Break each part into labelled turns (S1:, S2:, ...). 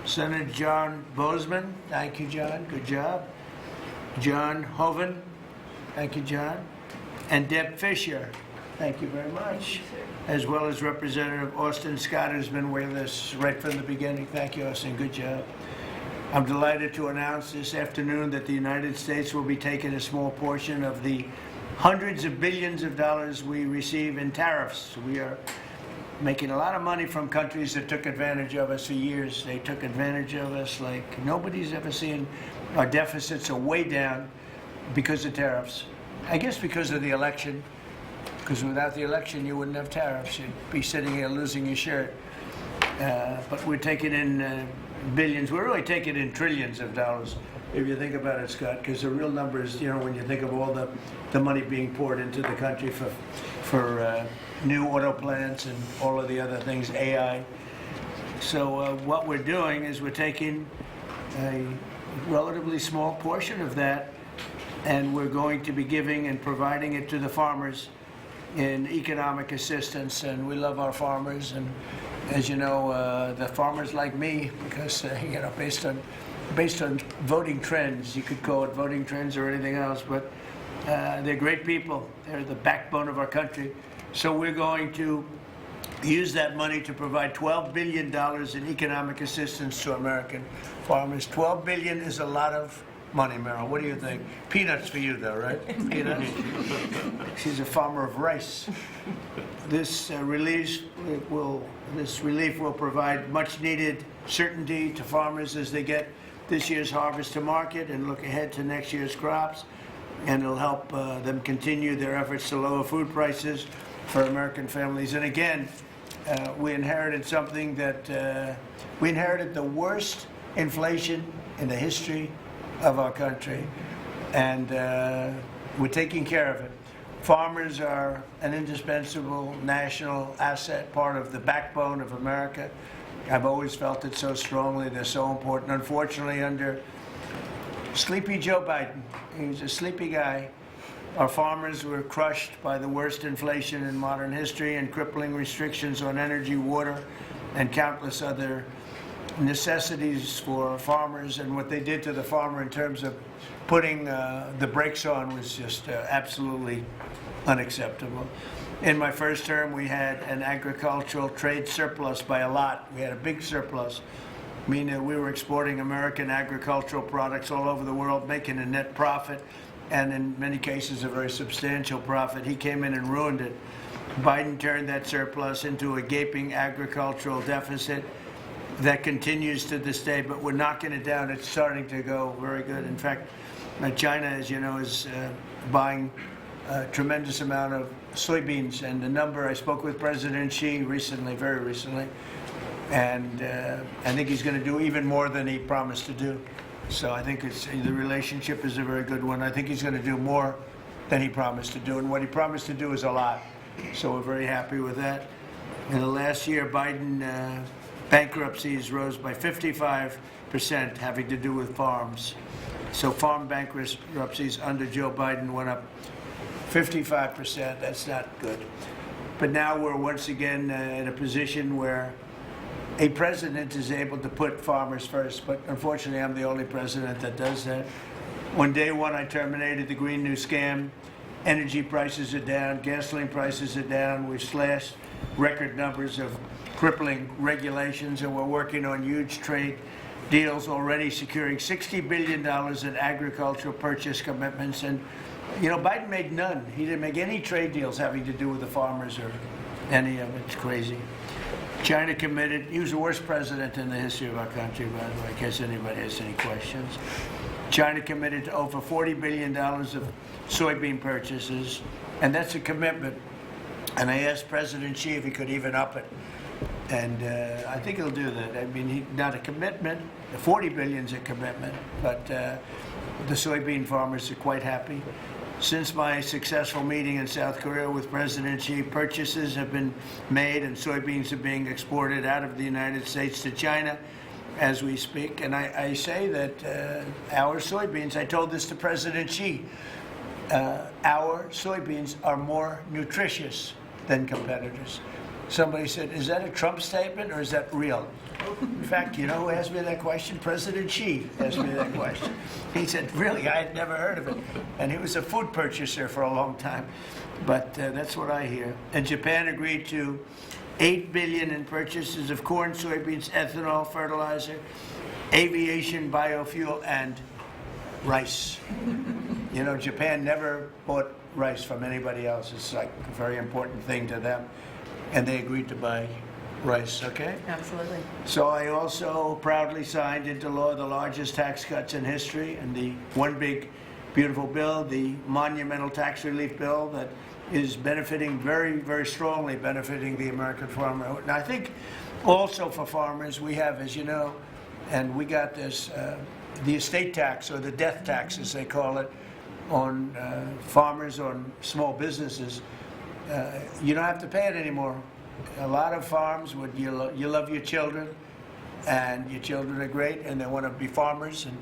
S1: Senator John Bozeman, thank you, John, good job. John Hoven, thank you, John. And Deb Fisher, thank you very much. As well as Representative Austin Scott, who's been with us right from the beginning. Thank you, Austin, good job. I'm delighted to announce this afternoon that the United States will be taking a small portion of the hundreds of billions of dollars we receive in tariffs. We are making a lot of money from countries that took advantage of us for years. They took advantage of us like nobody's ever seen. Our deficits are way down because of tariffs. I guess because of the election, because without the election you wouldn't have tariffs. You'd be sitting here losing your shirt. But we're taking in billions. We're really taking in trillions of dollars, if you think about it, Scott, because the real numbers, you know, when you think of all the money being poured into the country for new auto plants and all of the other things, AI. So what we're doing is we're taking a relatively small portion of that, and we're going to be giving and providing it to the farmers in economic assistance. And we love our farmers, and as you know, the farmers like me, because you know, based on voting trends, you could call it voting trends or anything else, but they're great people. They're the backbone of our country. So we're going to use that money to provide $12 billion in economic assistance to American farmers. $12 billion is a lot of money, Meryl. What do you think? Peanuts for you, though, right? Peanuts. She's a farmer of rice. This relief will provide much-needed certainty to farmers as they get this year's harvest to market and look ahead to next year's crops, and it'll help them continue their efforts to lower food prices for American families. And again, we inherited something that we inherited the worst inflation in the history of our country, and we're taking care of it. Farmers are an indispensable national asset, part of the backbone of America. I've always felt it so strongly. They're so important. Unfortunately, under sleepy Joe Biden, he was a sleepy guy, our farmers were crushed by the worst inflation in modern history and crippling restrictions on energy, water, and countless other necessities for farmers. And what they did to the farmer in terms of putting the brakes on was just absolutely unacceptable. In my first term, we had an agricultural trade surplus by a lot. We had a big surplus, meaning we were exporting American agricultural products all over the world, making a net profit, and in many cases a very substantial profit. He came in and ruined it. Biden turned that surplus into a gaping agricultural deficit that continues to this day, but we're knocking it down. It's starting to go very good. In fact, China, as you know, is buying a tremendous amount of soybeans, and the number, I spoke with President Xi recently, very recently, and I think he's going to do even more than he promised to do. So I think the relationship is a very good one. I think he's going to do more than he promised to do, and what he promised to do is a lot. So we're very happy with that. In the last year, Biden bankruptcies rose by 55%, having to do with farms. So farm bankruptcies under Joe Biden went up 55%. That's not good. But now we're once again in a position where a president is able to put farmers first, but unfortunately I'm the only president that does that. On day one, I terminated the Green New Scam. Energy prices are down, gasoline prices are down. We've slashed record numbers of crippling regulations, and we're working on huge trade deals already, securing $60 billion in agricultural purchase commitments. And, you know, Biden made none. He didn't make any trade deals having to do with the farmers or any of it. It's crazy. China committed, he was the worst president in the history of our country, by the way, in case anybody has any questions. China committed to over $40 billion of soybean purchases, and that's a commitment. And I asked President Xi if he could even up it. And I think he'll do that. I mean, not a commitment, the $40 billion is a commitment, but the soybean farmers are quite happy. Since my successful meeting in South Korea with President Xi, purchases have been made and soybeans are being exported out of the United States to China as we speak. And I say that our soybeans, I told this to President Xi, our soybeans are more nutritious than competitors. Somebody said, is that a Trump statement or is that real? In fact, you know who asked me that question? President Xi asked me that question. He said, really, I had never heard of it. And he was a food purchaser for a long time. But that's what I hear. And Japan agreed to $8 billion in purchases of corn, soybeans, ethanol, fertilizer, aviation, biofuel, and rice. You know, Japan never bought rice from anybody else. It's like a very important thing to them. And they agreed to buy rice, okay?
S2: Absolutely.
S1: So I also proudly signed into law the largest tax cuts in history, and the one big beautiful bill, the monumental tax relief bill that is benefiting very, very strongly, benefiting the American farmer. And I think also for farmers, we have, as you know, and we got this, the estate tax, or the death tax as they call it, on farmers, on small businesses. You don't have to pay it anymore. A lot of farms, would you love your children, and your children are great, and they want to be farmers, and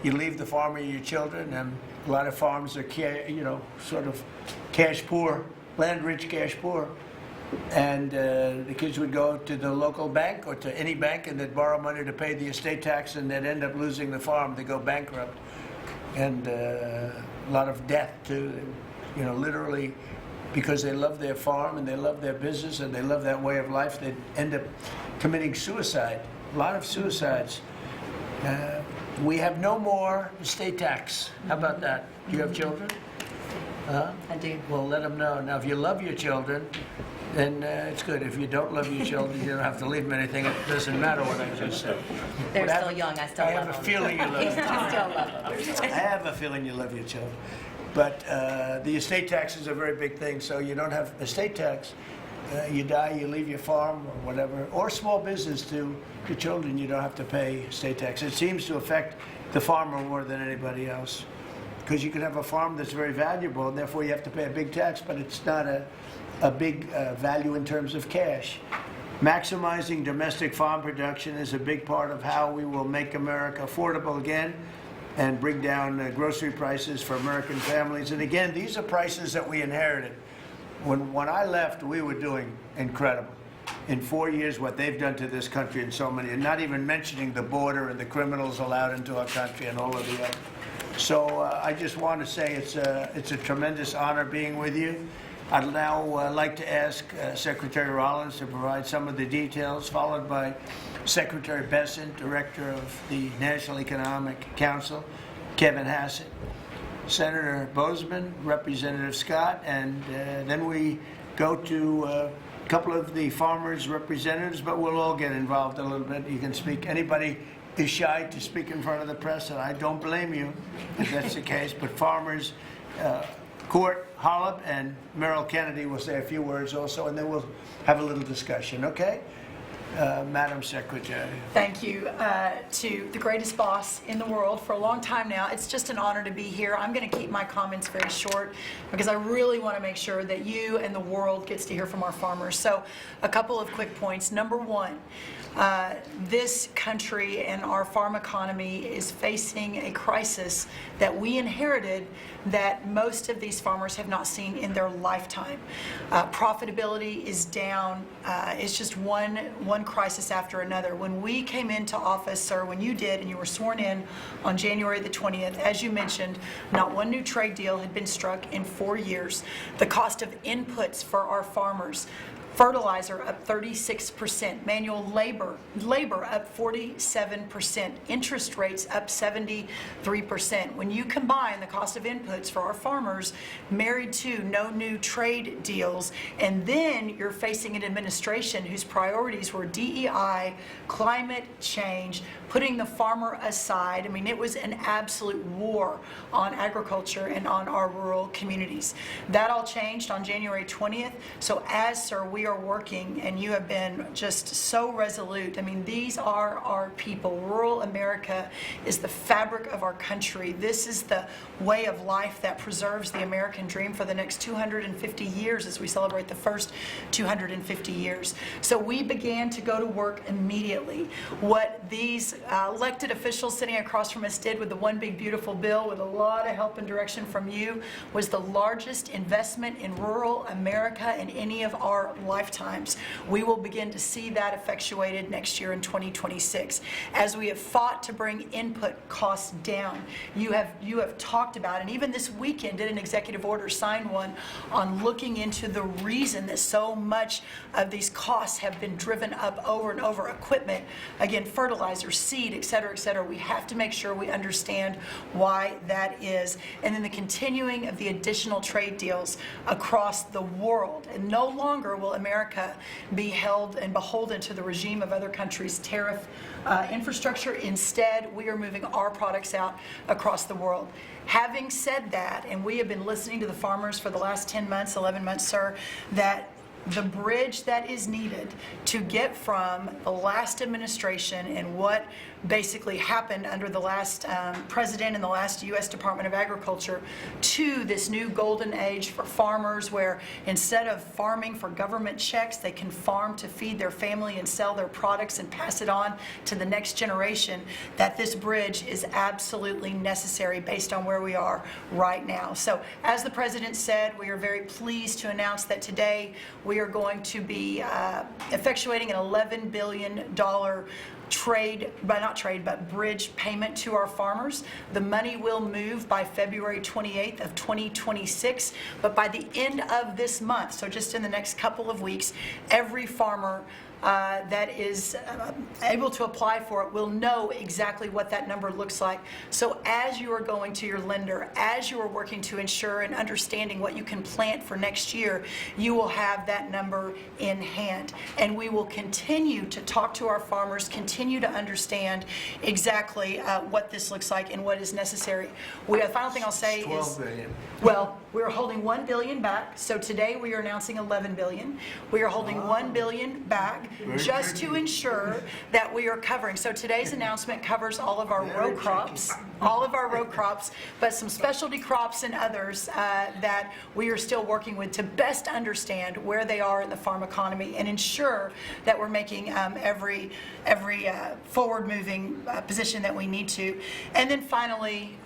S1: you leave the farm with your children, and a lot of farms are, sort of cash poor, land rich, cash poor, and the kids would go to the local bank or to any bank, and they'd borrow money to pay the estate tax, and they'd end up losing the farm. They go bankrupt, and a lot of death too. Literally, because they love their farm and they love their business and they love that way of life, they end up committing suicide. A lot of suicides. We have no more estate tax. How about that? Do you have children?
S2: I do.
S1: Well, let them know. Now, if you love your children, then it's good. If you don't love your children, you don't have to leave them anything. It doesn't matter what I just said.
S2: They're still young. I still love them.
S1: I have a feeling you love your children.
S2: I still love them.
S1: I have a feeling you love your children. But the estate tax is a very big thing, so you don't have estate tax. You die, you leave your farm or whatever, or small business to your children, you don't have to pay estate tax. It seems to affect the farmer more than anybody else, because you can have a farm that's very valuable, and therefore you have to pay a big tax, but it's not a big value in terms of cash. Maximizing domestic farm production is a big part of how we will make America affordable again and bring down grocery prices for American families. And again, these are prices that we inherited. When I left, we were doing incredible. In 4 years, what they've done to this country in so many, and not even mentioning the border and the criminals allowed into our country and all of the other. So I just want to say it's a tremendous honor being with you. I'd now like to ask Secretary Rollins to provide some of the details, followed by Secretary Bessent, Director of the National Economic Council, Kevin Hassett, Senator Bozeman, Representative Scott, and then we go to a couple of the farmers' representatives, but we'll all get involved a little bit. You can speak. Anybody is shy to speak in front of the press, and I don't blame you if that's the case, but farmers, Court Holub and Merrill Kennedy will say a few words also, and then we'll have a little discussion, okay? Madam Secretary.
S3: Thank you to the greatest boss in the world for a long time now. It's just an honor to be here. I'm going to keep my comments very short because I really want to make sure that you and the world gets to hear from our farmers. So a couple of quick points. Number one, this country and our farm economy is facing a crisis that we inherited that most of these farmers have not seen in their lifetime. Profitability is down. It's just one crisis after another. When we came into office, or when you did and you were sworn in on January the 20th, as you mentioned, not one new trade deal had been struck in 4 years. The cost of inputs for our farmers, fertilizer up 36%, manual labor up 47%, interest rates up 73%. When you combine the cost of inputs for our farmers married to no new trade deals, and then you're facing an administration whose priorities were DEI, climate change, putting the farmer aside. I mean, it was an absolute war on agriculture and on our rural communities. That all changed on January 20th. So as, sir, we are working, and you have been just so resolute. I mean, these are our people. Rural America is the fabric of our country. This is the way of life that preserves the American dream for the next 250 years as we celebrate the first 250 years. So we began to go to work immediately. What these elected officials sitting across from us did with the One Big Beautiful Bill, with a lot of help and direction from you, was the largest investment in rural America in any of our lifetimes. We will begin to see that effectuated next year in 2026. As we have fought to bring input costs down, you have talked about, and even this weekend did an executive order, signed one, on looking into the reason that so much of these costs have been driven up over and over. Equipment, again, fertilizer, seed, et cetera, et cetera. We have to make sure we understand why that is. And then the continuing of the additional trade deals across the world. And no longer will America be held and beholden to the regime of other countries' tariff infrastructure. Instead, we are moving our products out across the world. Having said that, and we have been listening to the farmers for the last 10 months, 11 months, sir, that the bridge that is needed to get from the last administration and what basically happened under the last president and the last U.S. Department of Agriculture to this new golden age for farmers, where instead of farming for government checks, they can farm to feed their family and sell their products and pass it on to the next generation, that this bridge is absolutely necessary based on where we are right now. So as the president said, we are very pleased to announce that today we are going to be effectuating an $11 billion bridge payment to our farmers. The money will move by February 28th of 2026, but by the end of this month, so just in the next couple of weeks, every farmer that is able to apply for it will know exactly what that number looks like. So as you are going to your lender, as you are working to ensure and understanding what you can plant for next year, you will have that number in hand. And we will continue to talk to our farmers, continue to understand exactly what this looks like and what is necessary. The final thing I'll say is,
S1: 12 billion.
S3: Well, we're holding $1 billion back. So today we are announcing $11 billion. We are holding $1 billion back just to ensure that we are covering. So today's announcement covers all of our row crops, but some specialty crops and others that we are still working with to best understand where they are in the farm economy and ensure that we're making every forward-moving position that we need to. And then finally,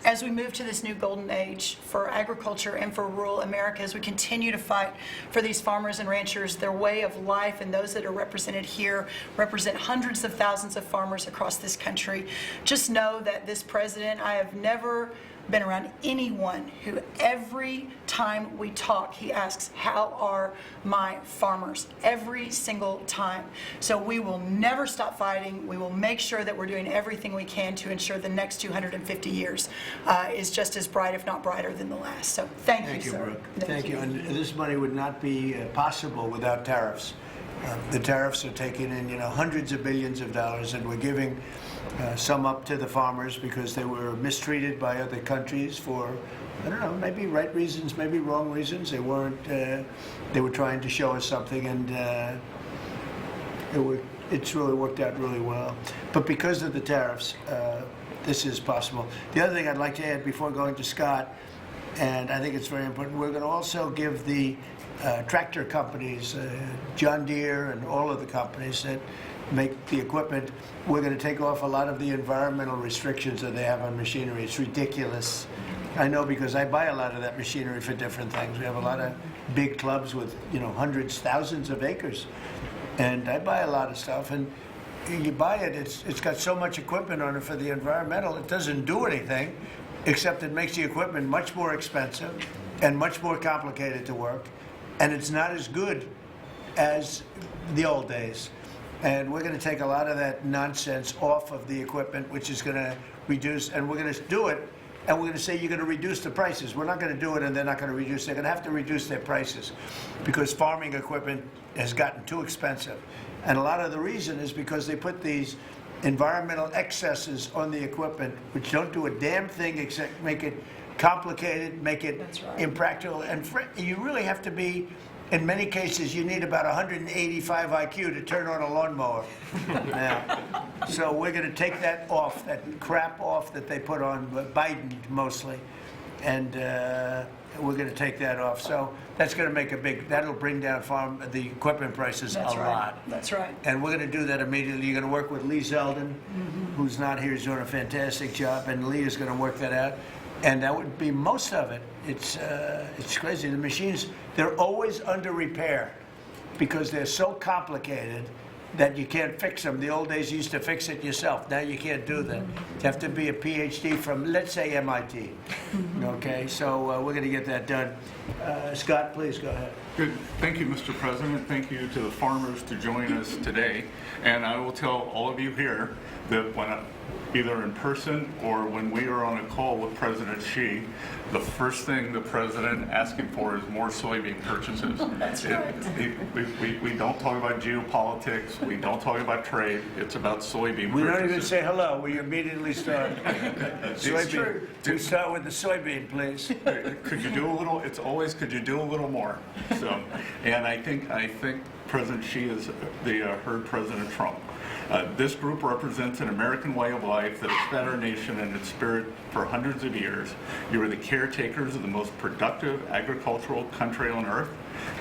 S3: as we move to this new golden age for agriculture and for rural America, as we continue to fight for these farmers and ranchers, their way of life, and those that are represented here represent hundreds of thousands of farmers across this country. Just know that this president, I have never been around anyone who every time we talk, he asks, how are my farmers? Every single time. So we will never stop fighting. We will make sure that we're doing everything we can to ensure the next 250 years is just as bright, if not brighter, than the last. So thank you, sir.
S1: Brooke. Thank you. And this money would not be possible without tariffs. The tariffs are taking in, hundreds of billions of dollars, and we're giving some up to the farmers because they were mistreated by other countries for, I don't know, maybe right reasons, maybe wrong reasons. They weren't. They were trying to show us something, and it's really worked out really well. But because of the tariffs, this is possible. The other thing I'd like to add before going to Scott, and I think it's very important, we're going to also give the tractor companies, John Deere and all of the companies that make the equipment, we're going to take off a lot of the environmental restrictions that they have on machinery. It's ridiculous. I know because I buy a lot of that machinery for different things. We have a lot of big clubs with, hundreds, thousands of acres. And I buy a lot of stuff, and you buy it, it's got so much equipment on it for the environmental, it doesn't do anything, except it makes the equipment much more expensive and much more complicated to work. And it's not as good as the old days. And we're going to take a lot of that nonsense off of the equipment, which is going to reduce, and we're going to do it, and we're going to say you're going to reduce the prices. We're not going to do it and they're not going to reduce. They're going to have to reduce their prices because farming equipment has gotten too expensive. And a lot of the reason is because they put these environmental excesses on the equipment, which don't do a damn thing except make it complicated, make it impractical. And you really have to be, in many cases, you need about 185 IQ to turn on a lawnmower. Now, so we're going to take that off, that crap off that they put on Biden mostly, and we're going to take that off. So that's going to make that'll bring down the equipment prices a lot.
S3: That's right.
S1: And we're going to do that immediately. You're going to work with Lee Zeldin, who's not here, he's doing a fantastic job, and Lee is going to work that out. And that would be most of it. It's crazy. The machines, they're always under repair. because they're so complicated that you can't fix them. The old days you used to fix it yourself. Now you can't do that. You have to be a PhD from, let's say, MIT. Okay, so we're going to get that done. Scott, please go ahead.
S4: Good. Thank you, Mr. President. Thank you to the farmers to join us today. And I will tell all of you here that when either in person or when we are on a call with President Xi, the first thing the president asking for is more soybean purchases.
S3: That's right.
S4: We don't talk about geopolitics. We don't talk about trade. It's about soybean
S1: We
S4: purchases.
S1: don't even say hello. We immediately start. Soybean. We start with the soybean, please.
S4: Could you do a little? It's always could you do a little more? So, and I think President Xi has heard President Trump. This group represents an American way of life that has fed our nation and its spirit for hundreds of years. You are the caretakers of the most productive agricultural country on earth.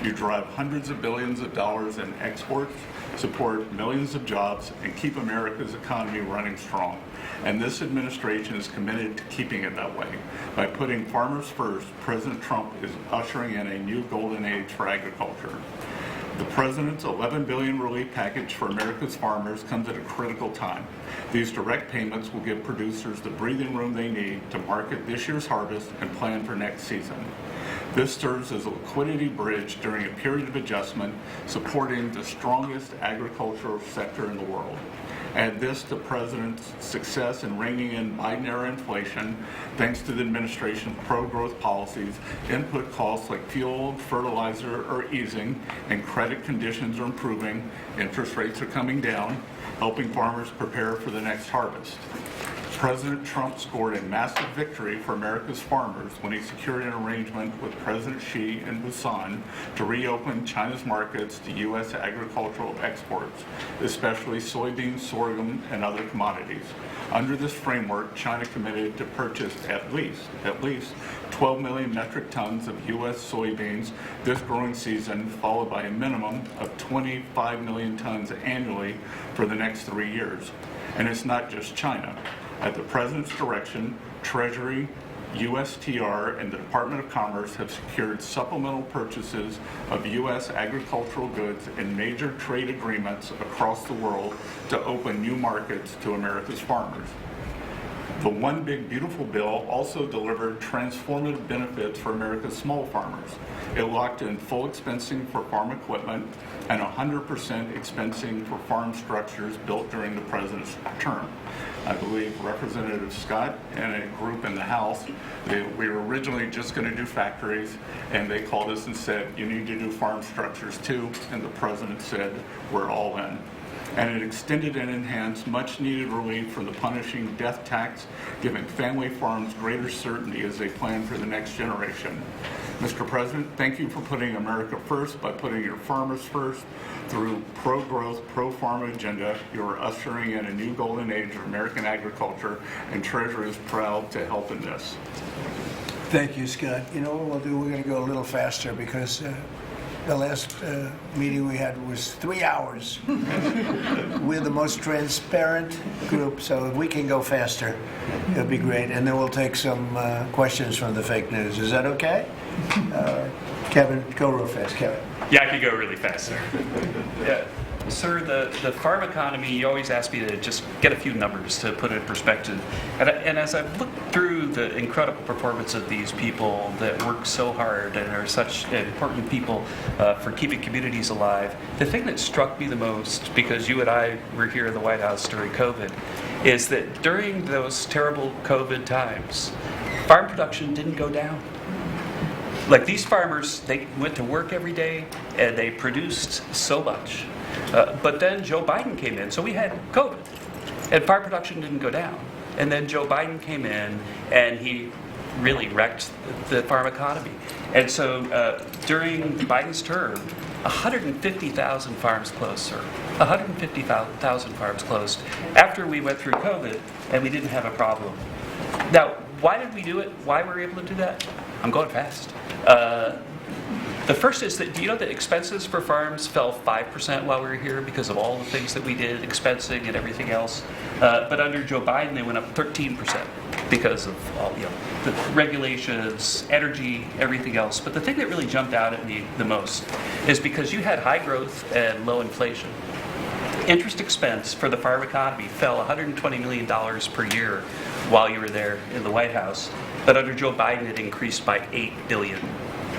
S4: You drive hundreds of billions of dollars in exports, support millions of jobs, and keep America's economy running strong. And this administration is committed to keeping it that way. By putting farmers first, President Trump is ushering in a new golden age for agriculture. The President's $11 billion relief package for America's farmers comes at a critical time. These direct payments will give producers the breathing room they need to market this year's harvest and plan for next season. This serves as a liquidity bridge during a period of adjustment, supporting the strongest agricultural sector in the world. Add this to President's success in reining in Biden-era inflation, thanks to the administration's pro-growth policies, input costs like fuel, fertilizer are easing, and credit conditions are improving, interest rates are coming down, helping farmers prepare for the next harvest. President Trump scored a massive victory for America's farmers when he secured an arrangement with President Xi in Busan to reopen China's markets to U.S. agricultural exports, especially soybeans, sorghum, and other commodities. Under this framework, China committed to purchase at least 12 million metric tons of U.S. soybeans this growing season, followed by a minimum of 25 million tons annually for the next 3 years. And it's not just China. At the President's direction, Treasury, USTR, and the Department of Commerce have secured supplemental purchases of U.S. agricultural goods in major trade agreements across the world to open new markets to America's farmers. The One Big Beautiful Bill also delivered transformative benefits for America's small farmers. It locked in full expensing for farm equipment and 100% expensing for farm structures built during the President's term. I believe Representative Scott and a group in the House, we were originally just going to do factories, and they called us and said, you need to do farm structures too, and the President said, we're all in. And it extended and enhanced much-needed relief from the punishing death tax, giving family farms greater certainty as they plan for the next generation. Mr. President, thank you for putting America first by putting your farmers first. Through pro-growth, pro-farm agenda, you are ushering in a new golden age of American agriculture, and Treasury is proud to help in this.
S1: Thank you, Scott. You know what we'll do? We're going to go a little faster because the last meeting we had was 3 hours. We're the most transparent group, so if we can go faster, it'll be great. And then we'll take some questions from the fake news. Is that okay? Kevin, go real fast, Kevin.
S5: Yeah, I could go really fast, sir. Yeah. Sir, the farm economy, you always ask me to just get a few numbers to put it in perspective. And as I've looked through the incredible performance of these people that work so hard and are such important people for keeping communities alive, the thing that struck me the most, because you and I were here in the White House during COVID, is that during those terrible COVID times, farm production didn't go down. Like these farmers, they went to work every day and they produced so much. But then Joe Biden came in, so we had COVID, and farm production didn't go down. And then Joe Biden came in, and he really wrecked the farm economy. And so during Biden's term, 150,000 farms closed, sir. 150,000 farms closed after we went through COVID, and we didn't have a problem. Now, why did we do it? Why were we able to do that? I'm going fast. The first is that, do you know that expenses for farms fell 5% while we were here because of all the things that we did, expensing and everything else? But under Joe Biden, they went up 13%. because of all, the regulations, energy, everything else. But the thing that really jumped out at me the most is because you had high growth and low inflation. Interest expense for the farm economy fell $120 million per year while you were there in the White House. But under Joe Biden, it increased by $8 billion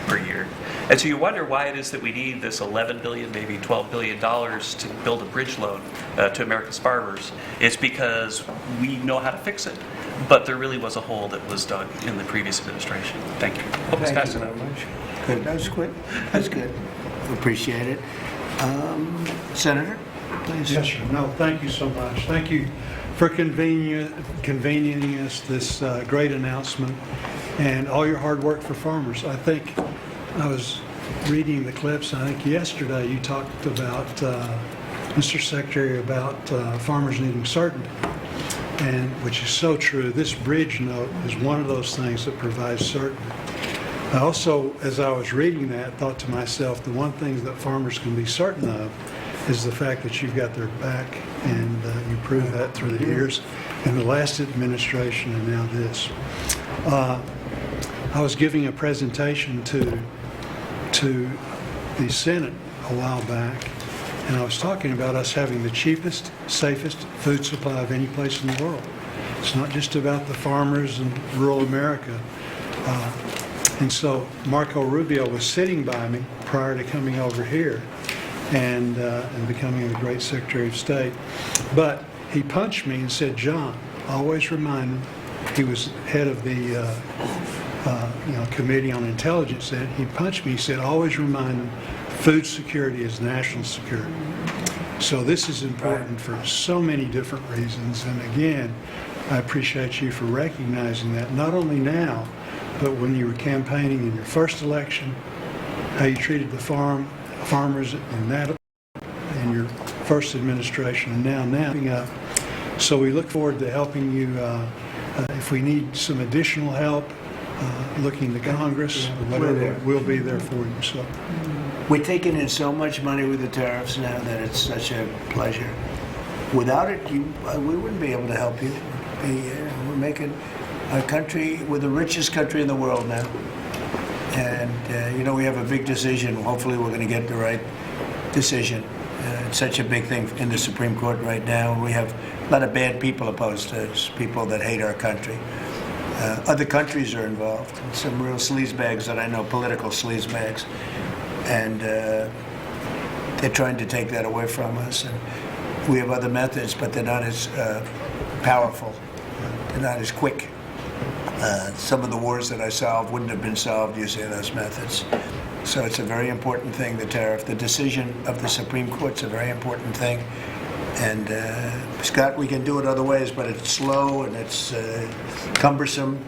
S5: per year. And so you wonder why it is that we need this $11 billion, maybe $12 billion to build a bridge loan to America's farmers. It's because we know how to fix it, but there really was a hole that was dug in the previous administration. Thank you. Hope it's
S1: Thank
S5: fast
S1: you
S5: enough.
S1: very much. Good, that was quick. That's good. Appreciate it. Senator, please.
S6: Yes, sir. No, thank you so much. Thank you for convening us this great announcement and all your hard work for farmers. I think I was reading the clips, I think yesterday you talked about, Mr. Secretary, about farmers needing certainty, and which is so true. This bridge note is one of those things that provides certainty. I also, as I was reading that, thought to myself, the one thing that farmers can be certain of is the fact that you've got their back, and you proved that through the years in the last administration and now this. I was giving a presentation to the Senate a while back, and I was talking about us having the cheapest, safest food supply of any place in the world. It's not just about the farmers in rural America. And so Marco Rubio was sitting by me prior to coming over here and becoming the great Secretary of State. But he punched me and said, "John, always remind him," he was head of the Committee on Intelligence, and he punched me, he said, "Always remind them, food security is national security." So this is important for so many different reasons, and again, I appreciate you for recognizing that, not only now, but when you were campaigning in your first election, how you treated the farmers in your first administration, and now. So we look forward to helping you if we need some additional help. Looking to Congress, whatever, we'll be there for you. So
S1: We're taking in so much money with the tariffs now that it's such a pleasure. Without it, we wouldn't be able to help you. We're making a country, we're the richest country in the world now. And, we have a big decision. Hopefully we're going to get the right decision. It's such a big thing in the Supreme Court right now. We have a lot of bad people opposed to us, people that hate our country. Other countries are involved, some real sleazebags that I know, political sleazebags. And they're trying to take that away from us. And we have other methods, but they're not as powerful. They're not as quick. Some of the wars that I solved wouldn't have been solved using those methods. So it's a very important thing, the tariff. The decision of the Supreme Court's a very important thing. And Scott, we can do it other ways, but it's slow and it's cumbersome,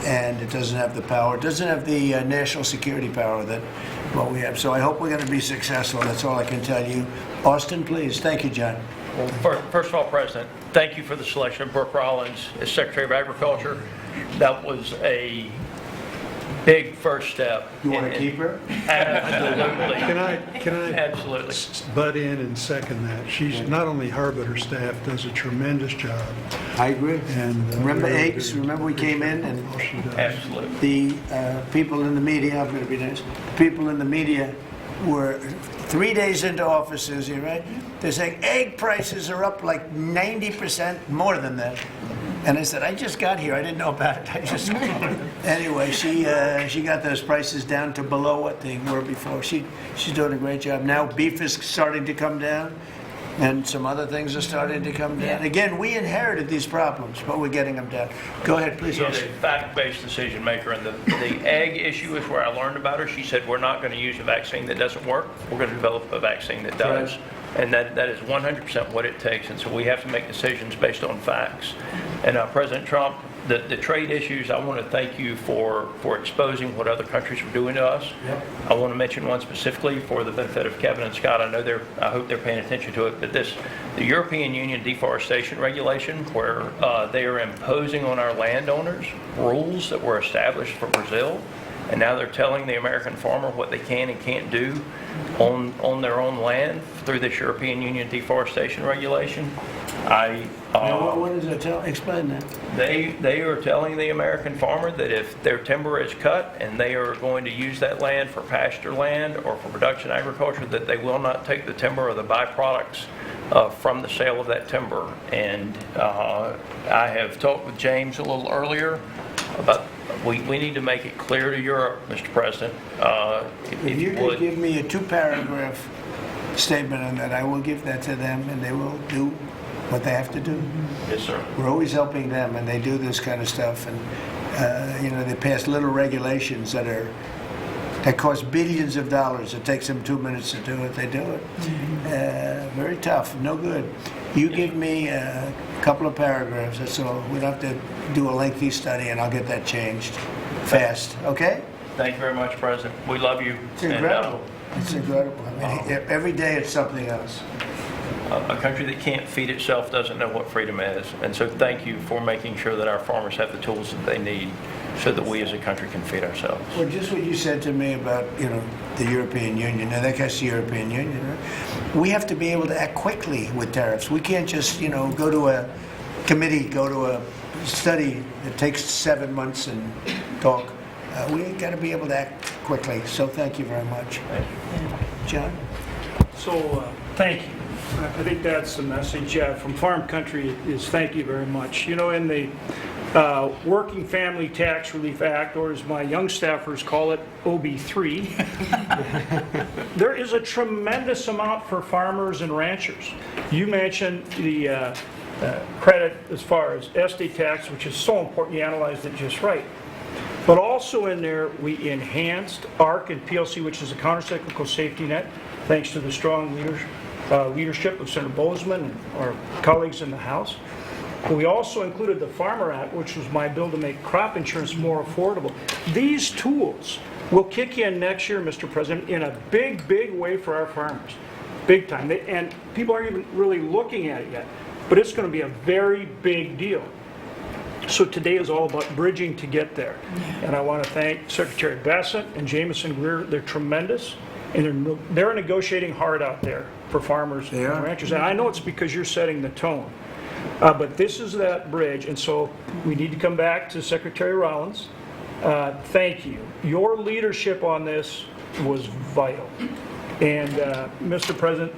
S1: and it doesn't have the power. It doesn't have the national security power that what we have. So I hope we're going to be successful. That's all I can tell you. Austin, please. Thank you, John.
S7: Well, first of all, President, thank you for the selection of Brooke Rollins as Secretary of Agriculture. That was a big first step.
S1: You want to keep her?
S7: Absolutely.
S6: can I
S7: Absolutely.
S6: butt in and second that? She's not only her, but her staff does a tremendous job.
S1: I agree.
S6: And
S1: Remember
S6: really
S1: eggs?
S6: do
S1: Remember we came in and
S6: all she does.
S7: Absolutely.
S1: the people in the media, I'm going to be nice, people in the media were 3 days into office, Susie, right? They're saying egg prices are up like 90% more than that. And I said, I just got here. I didn't know about it. Anyway, she got those prices down to below what they were before. She's doing a great job. Now beef is starting to come down, and some other things are starting to come down. Again, we inherited these problems, but we're getting them down. Go ahead, please.
S7: She's a fact-based decision maker, and the egg issue is where I learned about her. She said, we're not going to use a vaccine that doesn't work. We're going to develop a vaccine that does.
S1: Right.
S7: And that is 100% what it takes. And so we have to make decisions based on facts. And President Trump, the trade issues, I want to thank you for exposing what other countries are doing to us.
S1: Yep.
S7: I want to mention one specifically for the benefit of Kevin and Scott. I hope they're paying attention to it. But the European Union deforestation regulation, where they are imposing on our landowners rules that were established for Brazil, and now they're telling the American farmer what they can and can't do on their own land through this European Union deforestation regulation.
S1: Now, what does it tell? Explain that.
S7: They are telling the American farmer that if their timber is cut and they are going to use that land for pasture land or for production agriculture, that they will not take the timber or the byproducts from the sale of that timber. And I have talked with James a little earlier about we need to make it clear to Europe, Mr. President,
S1: If you could give me a 2-paragraph statement on that, I will give that to them, and they will do what they have to do.
S7: Yes, sir.
S1: We're always helping them, and they do this kind of stuff, and they pass little regulations that cost billions of dollars. It takes them 2 minutes to do it. They do it. Very tough, no good. You give me a couple of paragraphs. That's all. We don't have to do a lengthy study, and I'll get that changed fast. Okay?
S7: Thank you very much, President. We love you.
S1: It's incredible. It's incredible. I mean, every day it's something else.
S7: A country that can't feed itself doesn't know what freedom is. And so thank you for making sure that our farmers have the tools that they need so that we as a country can feed ourselves.
S1: Well, just what you said to me about, the European Union. Now, that guy's the European Union, right? We have to be able to act quickly with tariffs. We can't just, go to a committee, go to a study that takes 7 months and talk. We got to be able to act quickly. So thank you very much.
S7: Thank you.
S1: John?
S8: So, thank you. I think that's the message from Farm Country is thank you very much. In the Working Family Tax Relief Act, or as my young staffers call it, OB3, there is a tremendous amount for farmers and ranchers. You mentioned the credit as far as estate tax, which is so important, you analyzed it just right. But also in there, we enhanced ARC and PLC, which is a countercyclical safety net, thanks to the strong leadership of Senator Bozeman and our colleagues in the House. We also included the Farmer Act, which was my bill to make crop insurance more affordable. These tools will kick in next year, Mr. President, in a big, big way for our farmers. Big time. And people aren't even really looking at it yet. But it's going to be a very big deal. So today is all about bridging to get there. And I want to thank Secretary Bassett and Jameson Greer. They're tremendous. And they're negotiating hard out there for farmers and ranchers. And I know it's because you're setting the tone. But this is that bridge. And so we need to come back to Secretary Rollins. Thank you. Your leadership on this was vital. And Mr. President,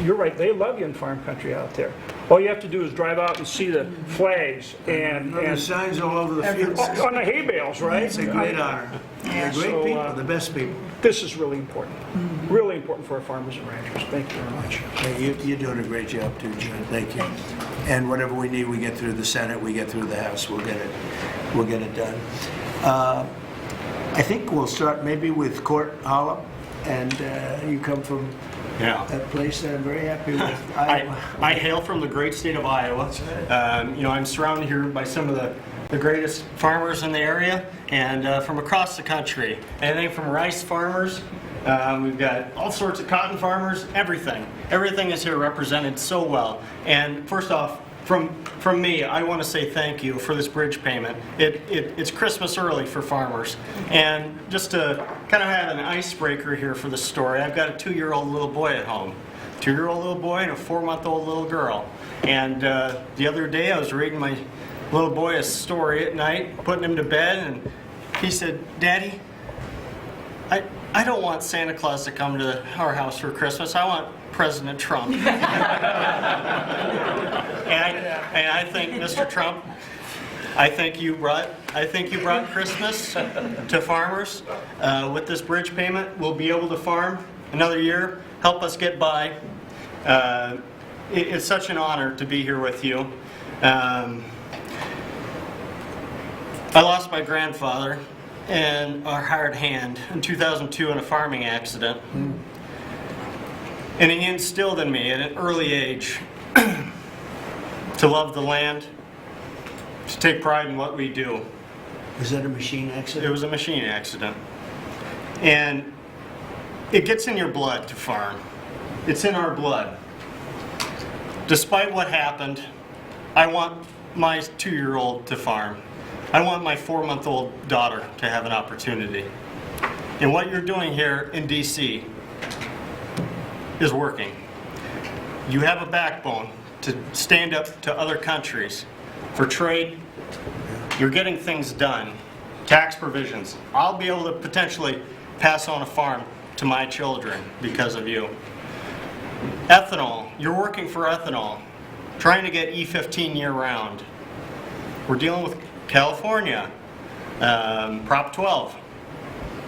S8: you're right, they love you in Farm Country out there. All you have to do is drive out and see the flags and
S1: The signs all over the fields.
S8: on the hay bales, right?
S1: It's a great honor. They're great
S8: So,
S1: people, the best people.
S8: This is really important. Really important for our farmers and ranchers. Thank you very much.
S1: Hey, you're doing a great job too, John. Thank you. And whatever we need, we get through the Senate, we get through the House, we'll get it done. I think we'll start maybe with Court Hollow, and you come from
S9: Yeah.
S1: that place that I'm very happy with.
S9: I hail from the great state of Iowa. I'm surrounded here by some of the greatest farmers in the area and from across the country. Anything from rice farmers, we've got all sorts of cotton farmers, everything. Everything is here represented so well. And first off, from me, I want to say thank you for this bridge payment. It's Christmas early for farmers. And just to kind of have an icebreaker here for the story, I've got a 2-year-old little boy at home. 2-year-old little boy and a 4-month-old little girl. And the other day I was reading my little boy a story at night, putting him to bed, and he said, "Daddy, I don't want Santa Claus to come to our house for Christmas. I want President Trump." And I think, Mr. Trump, I think you brought Christmas to farmers with this bridge payment. We'll be able to farm another year, help us get by. It's such an honor to be here with you. I lost my grandfather and a hard hand in 2002 in a farming accident. And he instilled in me at an early age to love the land, to take pride in what we do.
S1: Was that a machine
S9: It
S1: accident?
S9: was a machine accident. And it gets in your blood to farm. It's in our blood. Despite what happened, I want my 2-year-old to farm. I want my 4-month-old daughter to have an opportunity. And what you're doing here in DC is working. You have a backbone to stand up to other countries for trade. You're getting things done. Tax provisions. I'll be able to potentially pass on a farm to my children because of you. Ethanol. You're working for ethanol, trying to get E15 year-round. We're dealing with California, Prop 12.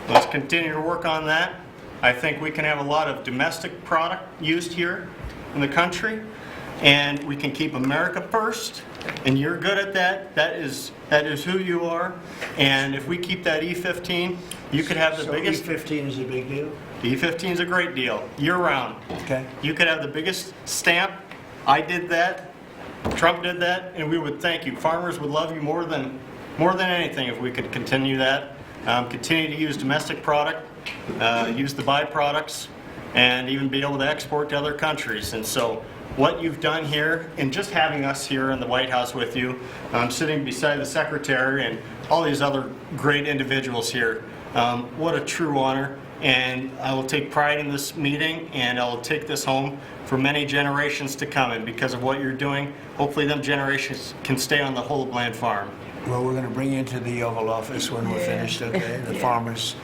S9: Let's continue to work on that. I think we can have a lot of domestic product used here in the country, and we can keep America first, and you're good at that. That is who you are. And if we keep that E15, you could have the biggest...
S1: E15 is a big deal?
S9: E15 is a great deal, year-round.
S1: Okay.
S9: You could have the biggest stamp. I did that. Trump did that, and we would thank you. Farmers would love you more than anything if we could continue that. Continue to use domestic product, use the byproducts, and even be able to export to other countries. And so what you've done here, and just having us here in the White House with you, sitting beside the Secretary and all these other great individuals here, what a true honor. And I will take pride in this meeting, and I will take this home for many generations to come. And because of what you're doing, hopefully them generations can stay on the whole Bland farm.
S1: Well, we're going to bring you into the Oval Office when we're finished, okay? The farmers,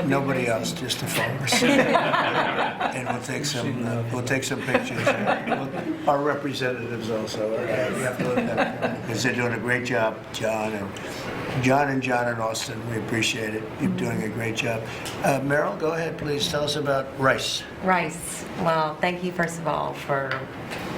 S1: nobody else, just the farmers. And we'll take some pictures. Our representatives also, okay? We have to look at them, because they're doing a great job, John and Austin. We appreciate it. You're doing a great job. Meryl, go ahead, please. Tell us about rice.
S2: Rice. Well, thank you, first of all, for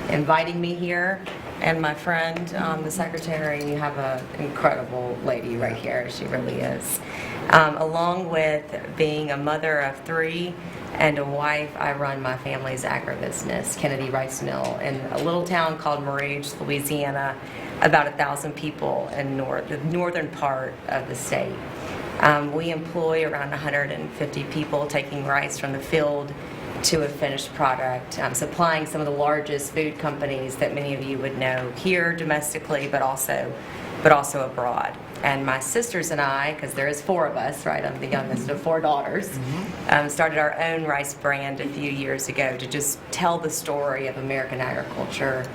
S2: inviting me here. And my friend, the secretary, you have an incredible lady right here. She really is. Along with being a mother of 3 and a wife, I run my family's agribusiness, Kennedy Rice Mill, in a little town called Moraige, Louisiana, about 1,000 people in the northern part of the state. We employ around 150 people taking rice from the field to a finished product, supplying some of the largest food companies that many of you would know here domestically, but also abroad. And my sisters and I, because there is 4 of us, right? I'm the youngest of 4 daughters, started our own rice brand a few years ago to just tell the story of American agriculture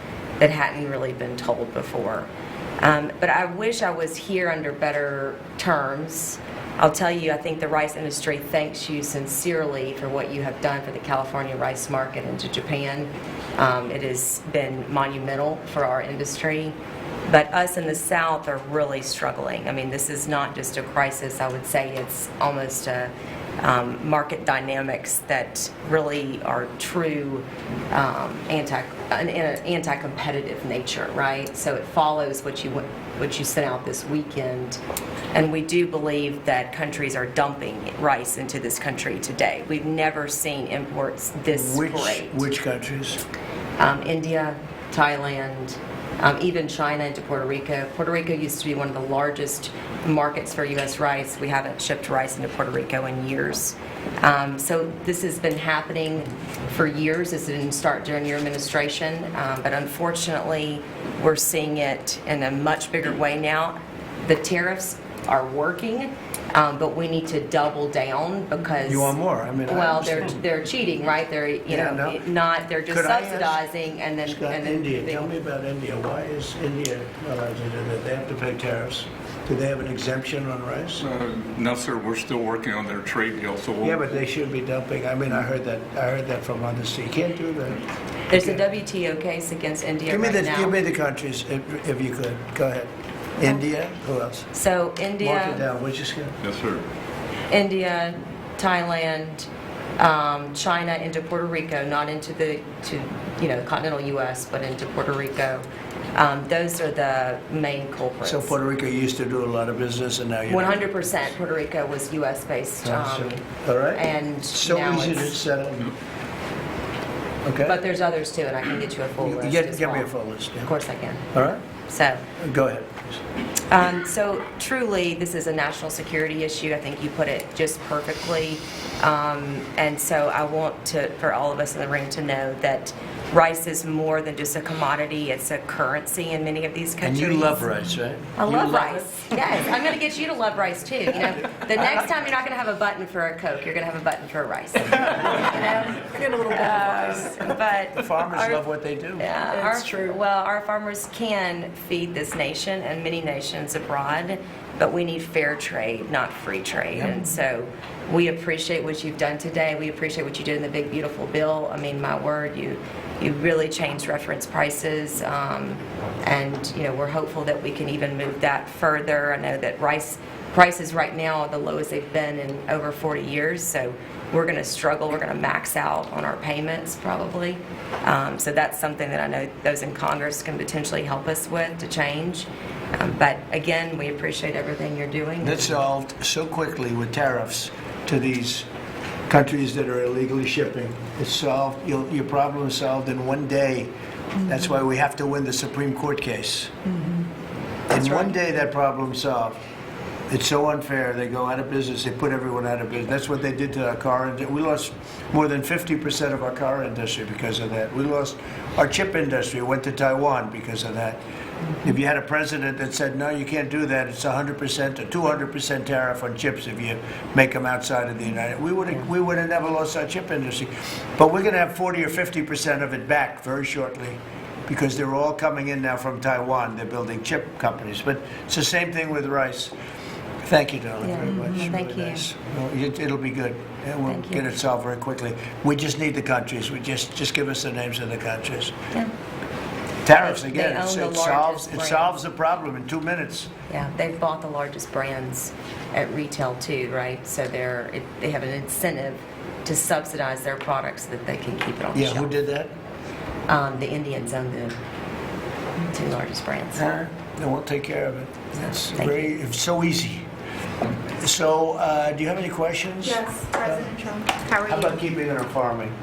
S2: that hadn't really been told before. But I wish I was here under better terms. I'll tell you, I think the rice industry thanks you sincerely for what you have done for the California rice market into Japan. It has been monumental for our industry. But us in the South are really struggling. I mean, this is not just a crisis. I would say it's almost a market dynamics that really are true anti-competitive nature, right? So it follows what you sent out this weekend, and we do believe that countries are dumping rice into this country today. We've never seen imports this great.
S1: Which countries?
S2: India, Thailand, even China into Puerto Rico. Puerto Rico used to be one of the largest markets for U.S. rice. We haven't shipped rice into Puerto Rico in years. So this has been happening for years. This didn't start during your administration, but unfortunately, we're seeing it in a much bigger way now. The tariffs are working, but we need to double down because
S1: You want more? I mean,
S2: they're cheating, right? They're they're just
S1: Could I ask-
S2: subsidizing and then
S1: Scott, India. Tell me about India. Why is India allowed to do that? They have to pay tariffs. Do they have an exemption on rice?
S4: No, sir, we're still working on their trade deal, so we'll...
S1: Yeah, but they should be dumping. I mean, I heard that from London State. You can't do that.
S2: There's a WTO case against India
S1: Give me
S2: right now.
S1: the countries if you could. Go ahead. India. Who else?
S2: So
S1: Mark it
S2: India,
S1: down. Which is good.
S4: Yes, sir.
S2: India, Thailand, China into Puerto Rico, not into the continental U.S., but into Puerto Rico. Those are the main culprits.
S1: So Puerto Rico used to do a lot of business, and now you're
S2: 100% Puerto Rico was U.S. based,
S1: all right.
S2: and
S1: So
S2: now
S1: easy to
S2: it's,
S1: set up. Okay.
S2: but there's others too, and I can get you a full list.
S1: Get
S2: as
S1: me
S2: well.
S1: a full list. Yeah.
S2: Of course I can.
S1: All right.
S2: So.
S1: Go ahead.
S2: So truly, this is a national security issue. I think you put it just perfectly. And so I want for all of us in the room to know that rice is more than just a commodity, it's a currency in many of these
S1: And
S2: countries.
S1: you love rice, right?
S2: I
S1: You
S2: love
S1: it?
S2: rice. Yes, I'm going to get you to love rice too. You know, the next time you're not going to have a button for a Coke, you're going to have a button for a rice. You know?
S3: Get a little bit of rice.
S2: But
S1: The farmers love what they do.
S2: yeah,
S3: It's true.
S2: Well, our farmers can feed this nation and many nations abroad, but we need fair trade, not free trade. And so we appreciate what you've done today. We appreciate what you did in the big, beautiful bill. I mean, my word, you really changed reference prices. And, you know, we're hopeful that we can even move that further. I know that rice prices right now are the lowest they've been in over 40 years. So we're going to struggle. We're going to max out on our payments probably. So that's something that I know those in Congress can potentially help us with to change. But again, we appreciate everything you're doing.
S1: That's solved so quickly with tariffs to these countries that are illegally shipping. It's solved, your problem is solved in one day. That's why we have to win the Supreme Court case. In one day, that problem's solved. It's so unfair. They go out of business. They put everyone out of business. That's what they did to our car industry. We lost more than 50% of our car industry because of that. We lost our chip industry. It went to Taiwan because of that. If you had a president that said, no, you can't do that, it's 100% or 200% tariff on chips if you make them outside of the United States, we would have never lost our chip industry. But we're going to have 40 or 50% of it back very shortly because they're all coming in now from Taiwan. They're building chip companies. But it's the same thing with rice. Thank you, darling,
S2: Yeah,
S1: very much.
S2: thank
S1: Really
S2: you.
S1: nice. Well, it'll be good. And we'll
S2: Thank you.
S1: get it solved very quickly. We just need the countries. We just give us the names of the countries.
S2: Yeah.
S1: Tariffs,
S2: They
S1: again,
S2: own the
S1: it
S2: largest
S1: solves the
S2: brands.
S1: problem in 2 minutes.
S2: Yeah, they've bought the largest brands at retail too, right? So they have an incentive to subsidize their products so that they can keep it on the
S1: Yeah,
S2: shelf.
S1: who did that?
S2: The Indians own the two largest brands.
S1: Then we'll take care of it. It's
S2: Thank
S1: it's so easy. So, do you have any questions?
S10: Yes, President Trump. How are
S1: How about
S10: you?
S1: keeping it on farming?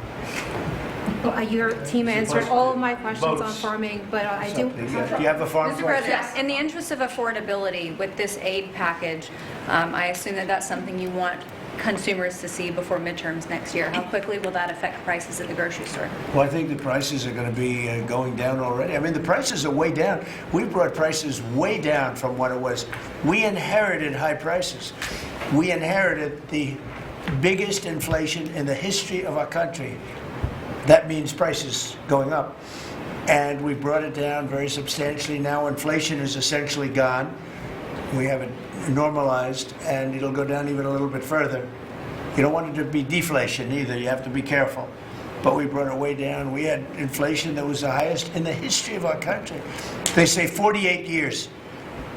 S10: Well, your team answered all of my questions on
S1: Votes.
S10: farming, but I do.
S1: Do you have a farm
S11: Mr.
S1: question?
S11: President, in the interest of affordability with this aid package, I assume that that's something you want consumers to see before midterms next year. How quickly will that affect prices at the grocery store?
S1: Well, I think the prices are going to be going down already. I mean, the prices are way down. We brought prices way down from what it was. We inherited high prices. We inherited the biggest inflation in the history of our country. That means prices going up. And we brought it down very substantially. Now inflation is essentially gone. We have it normalized, and it'll go down even a little bit further. You don't want it to be deflation either. You have to be careful. But we brought it way down. We had inflation that was the highest in the history of our country. They say 48 years,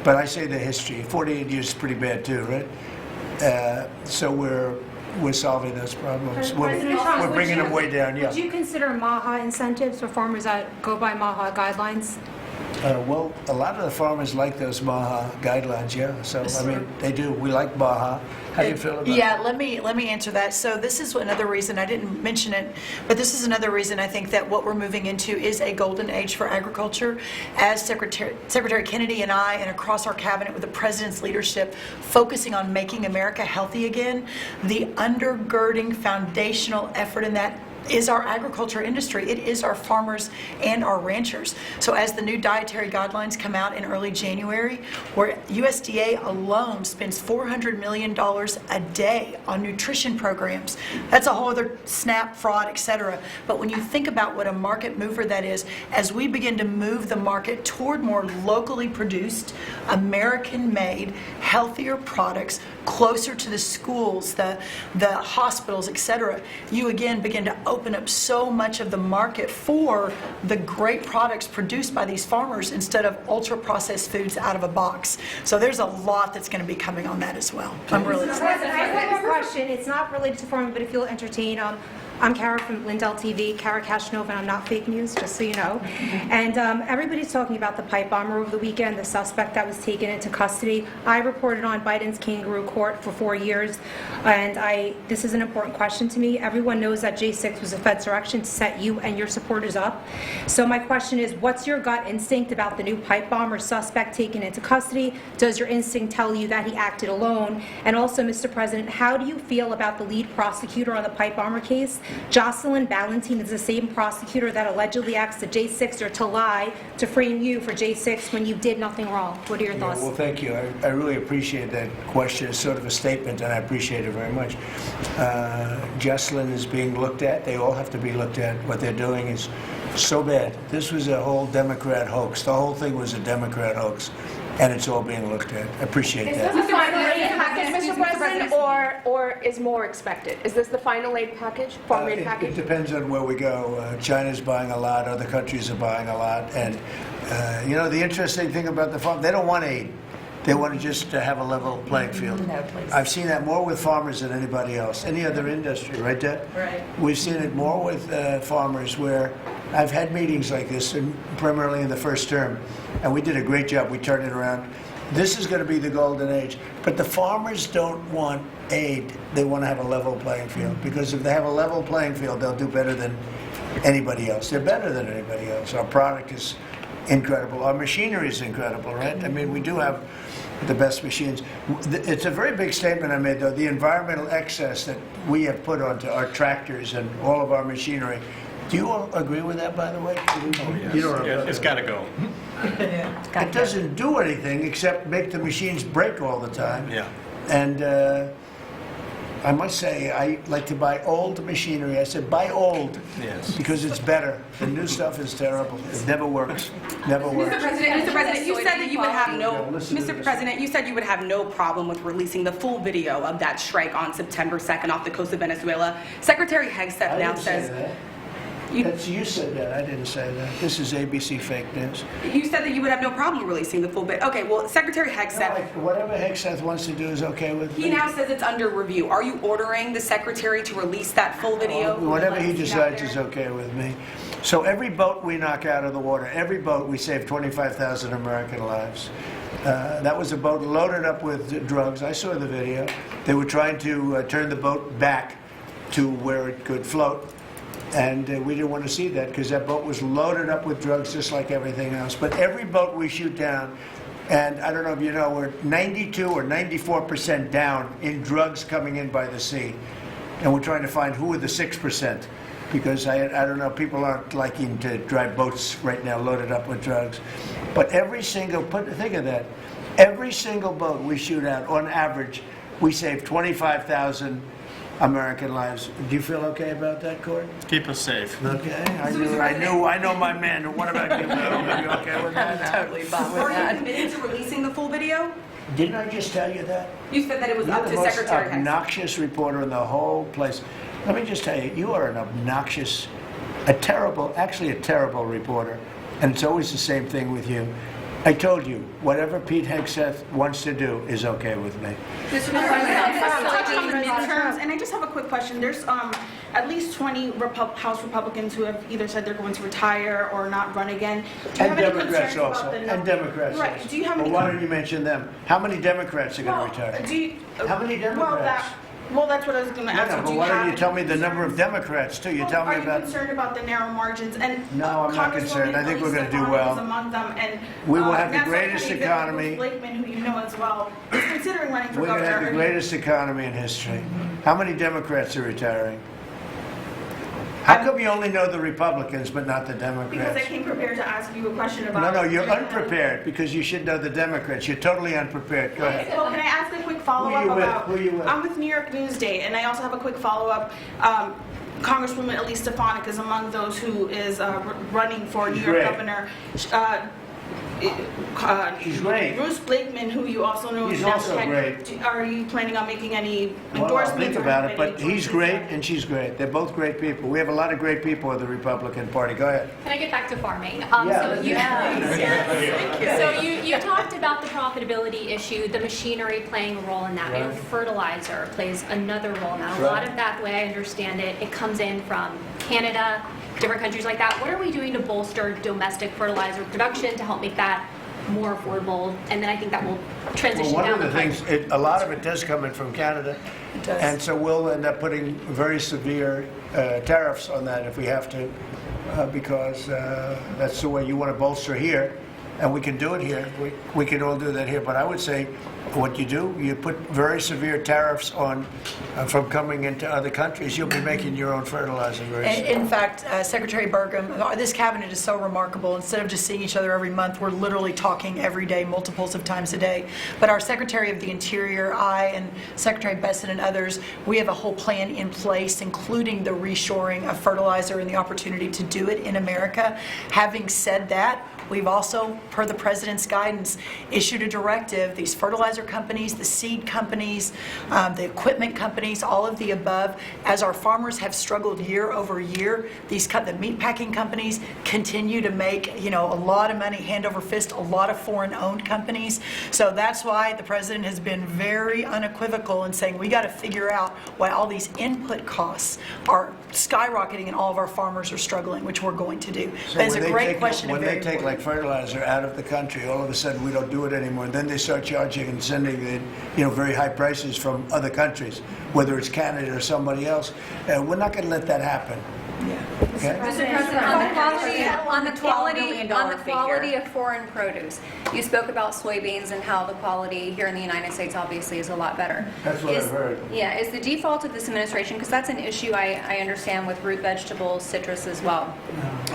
S1: but I say the history. 48 years is pretty bad too, right? So we're solving those problems.
S10: President Trump,
S1: We're
S10: would
S1: bringing
S10: you-
S1: them way down, yeah.
S10: Would you consider MAHA incentives for farmers that go by MAHA guidelines?
S1: Well, a lot of the farmers like those MAHA guidelines, yeah. So, I mean, they do. We like MAHA. How do you feel about
S3: Yeah, let me answer that. So this is another reason, I didn't mention it, but this is another reason I think that what we're moving into is a golden age for agriculture. As Secretary Kennedy and I, and across our cabinet with the president's leadership, focusing on making America healthy again, the undergirding foundational effort in that is our agriculture industry. It is our farmers and our ranchers. So as the new dietary guidelines come out in early January, where USDA alone spends $400 million a day on nutrition programs, that's a whole other SNAP, fraud, et cetera. But when you think about what a market mover that is, as we begin to move the market toward more locally produced, American-made, healthier products, closer to the schools, the hospitals, et cetera, you again begin to open up so much of the market for the great products produced by these farmers instead of ultra-processed foods out of a box. So there's a lot that's going to be coming on that as well. I'm really excited.
S10: President, I have one more question. It's not related to farming, but if you'll entertain, I'm Kara from Lindell TV, Kara Kashnova, and I'm not fake news, just so you know. And everybody's talking about the pipe bomber over the weekend, the suspect that was taken into custody. I reported on Biden's kangaroo court for 4 years, and this is an important question to me. Everyone knows that J6 was a Fed's direction to set you and your supporters up. So my question is, what's your gut instinct about the new pipe bomber suspect taken into custody? Does your instinct tell you that he acted alone? And also, Mr. President, how do you feel about the lead prosecutor on the pipe bomber case Jocelyn Ballantine is the same prosecutor that allegedly asked the J6er to lie to frame you for J6 when you did nothing wrong. What are your thoughts?
S1: Well, thank you. I really appreciate that question. It's sort of a statement, and I appreciate it very much. Jocelyn is being looked at. They all have to be looked at. What they're doing is so bad. This was a whole Democrat hoax. The whole thing was a Democrat hoax, and it's all being looked at. I appreciate
S12: Is
S1: that.
S12: this the final aid package, Mr. President, or is more expected? Is this the final aid package, farm aid
S1: It
S12: package?
S1: depends on where we go. China's buying a lot, other countries are buying a lot, and the interesting thing about the farm, they don't want aid. They want to just have a level playing field.
S2: No, please.
S1: I've seen that more with farmers than anybody else, any other industry, right, Deb?
S3: Right.
S1: We've seen it more with farmers where I've had meetings like this, and primarily in the first term, and we did a great job. We turned it around. This is going to be the golden age. But the farmers don't want aid. They want to have a level playing field, because if they have a level playing field, they'll do better than anybody else. They're better than anybody else. Our product is incredible. Our machinery is incredible, right? I mean, we do have the best machines. It's a very big statement I made, though. The environmental excess that we have put onto our tractors and all of our machinery. Do you all agree with that, by the way? You don't
S9: Yeah, it's got to go.
S1: It doesn't do anything except make the machines break all the time.
S9: Yeah.
S1: And I must say, I like to buy old machinery. I said, buy old.
S9: Yes.
S1: Because it's better. The new stuff is terrible. It never works. Never works.
S13: Mr. President, you said that you would have no,
S1: Listen to
S13: Mr.
S1: this.
S13: President, you said you would have no problem with releasing the full video of that strike on September 2nd off the coast of Venezuela. Secretary Hegseth
S1: I
S13: now
S1: didn't say
S13: says,
S1: that.
S13: You-
S1: You said that. I didn't say that. This is ABC fake news.
S13: you said that you would have no problem releasing the full video. Okay, well, Secretary Hegseth,
S1: Whatever Hegseth wants to do is okay with me.
S13: he now says it's under review. Are you ordering the secretary to release that full video?
S1: Whatever he
S13: Let us see out
S1: decides
S13: there?
S1: is okay with me. So every boat we knock out of the water, every boat, we save 25,000 American lives. That was a boat loaded up with drugs. I saw the video. They were trying to turn the boat back to where it could float. And we didn't want to see that because that boat was loaded up with drugs just like everything else. But every boat we shoot down, and I don't know if you know, we're 92 or 94% down in drugs coming in by the sea. And we're trying to find who are the 6%. Because I don't know, people aren't liking to drive boats right now loaded up with drugs. But every single, think of that, every single boat we shoot out, on average, we save 25,000 American lives. Do you feel okay about that, Court?
S9: Keep us safe.
S1: Okay, I know my man. What about you? Are you okay with that?
S2: Totally fine with
S13: Are you
S2: that.
S13: committed to releasing the full video?
S1: Didn't I just tell you that?
S13: You said that it was
S1: You're
S13: up
S1: the
S13: to
S1: most
S13: Secretary Hegseth.
S1: obnoxious reporter in the whole place. Let me just tell you, you are an obnoxious, actually a terrible reporter. And it's always the same thing with you. I told you, whatever Pete Hegseth wants to do is okay with me.
S12: Mr. President, touch on the midterms, and I just have a quick question. There's at least 20 House Republicans who have either said they're going to retire or not run again. Do you
S1: And
S12: have any
S1: Democrats
S12: concerns
S1: also.
S12: about the
S1: And Democrats
S12: Right.
S1: also.
S12: Do you have
S1: Well,
S12: any?
S1: why don't you mention them? How many Democrats are going to retire?
S12: Do you,
S1: How many Democrats?
S12: Well, that's what I was going to ask.
S1: No,
S12: you.
S1: but
S12: Do you
S1: why don't
S12: have
S1: you tell me
S12: any
S1: the number of
S12: concerns?
S1: Democrats, too? You tell me
S12: Are you
S1: about...
S12: concerned about the narrow margins? And
S1: No, I'm not concerned. I think we're going to do
S12: Congresswoman
S1: well.
S12: Elise Stefanik is among them, and
S1: We will have the
S12: National
S1: greatest
S12: Attorney
S1: economy.
S12: Bruce Blakeman, who you know as well, is considering running for
S1: We're going to
S12: governor.
S1: have the greatest economy in history. How many Democrats are retiring? How come you only know the Republicans but not the
S12: Because I
S1: Democrats?
S12: came prepared to ask you a question about.
S1: No, you're unprepared because you should know the Democrats. You're totally unprepared. Go ahead.
S12: Well, can I ask a quick follow-up
S1: Who you with?
S12: about?
S1: Who you with?
S12: I'm with New York Newsday, and I also have a quick follow-up. Congresswoman Elise Stefanik is among those who is running for New
S1: She's
S12: York
S1: great.
S12: governor.
S1: She's great.
S12: Bruce Blakeman, who you also know
S1: He's
S12: is
S1: also
S12: National
S1: great.
S12: Are you planning on making any
S1: Well, I'll
S12: endorsements?
S1: think
S12: or
S1: about it,
S12: any
S1: but he's
S12: endorsements?
S1: great and she's great. They're both great people. We have a lot of great people in the Republican Party. Go ahead.
S14: Can I get back to farming?
S1: Yeah,
S14: So you talked about the profitability issue, the machinery playing a role in that. I know
S1: Right.
S14: fertilizer plays another role now. A
S1: Right.
S14: lot of that, the way I understand it, it comes in from Canada, different countries like that. What are we doing to bolster domestic fertilizer production to help make that more affordable? And then I think that will
S1: Well,
S14: transition
S1: one
S14: down
S1: of the
S14: pipe.
S1: things, a lot of it does come in from Canada.
S3: does.
S1: And so we'll end up putting very severe tariffs on that if we have to, because that's the way you want to bolster here. And we can do it here. We can all do that here. But I would say what you do, you put very severe tariffs on from coming into other countries. You'll be making your own fertilizer very soon.
S3: In fact, Secretary Burgum, this cabinet is so remarkable. Instead of just seeing each other every month, we're literally talking every day, multiples of times a day. But our Secretary of the Interior, I, and Secretary Besson and others, we have a whole plan in place, including the reshoring of fertilizer and the opportunity to do it in America. Having said that, we've also, per the President's guidance, issued a directive. These fertilizer companies, the seed companies, the equipment companies, all of the above, as our farmers have struggled year over year, the meat packing companies continue to make, a lot of money, hand over fist, a lot of foreign-owned companies. So that's why the President has been very unequivocal in saying we got to figure out why all these input costs are skyrocketing and all of our farmers are struggling, which we're going to do.
S1: So
S3: That is a
S1: when they
S3: great
S1: take-
S3: question and
S1: When
S3: very
S1: they take
S3: important.
S1: like fertilizer out of the country, all of a sudden we don't do it anymore. Then they start charging and sending in, very high prices from other countries, whether it's Canada or somebody else. We're not going to let that happen. Okay?
S11: Mr. President, on the
S13: billion
S11: quality of foreign produce, you spoke about soybeans and how the quality here in the United States obviously is a lot better.
S1: That's what I've heard.
S11: Yeah, is the default of this administration, because that's an issue I understand with root vegetables, citrus as well,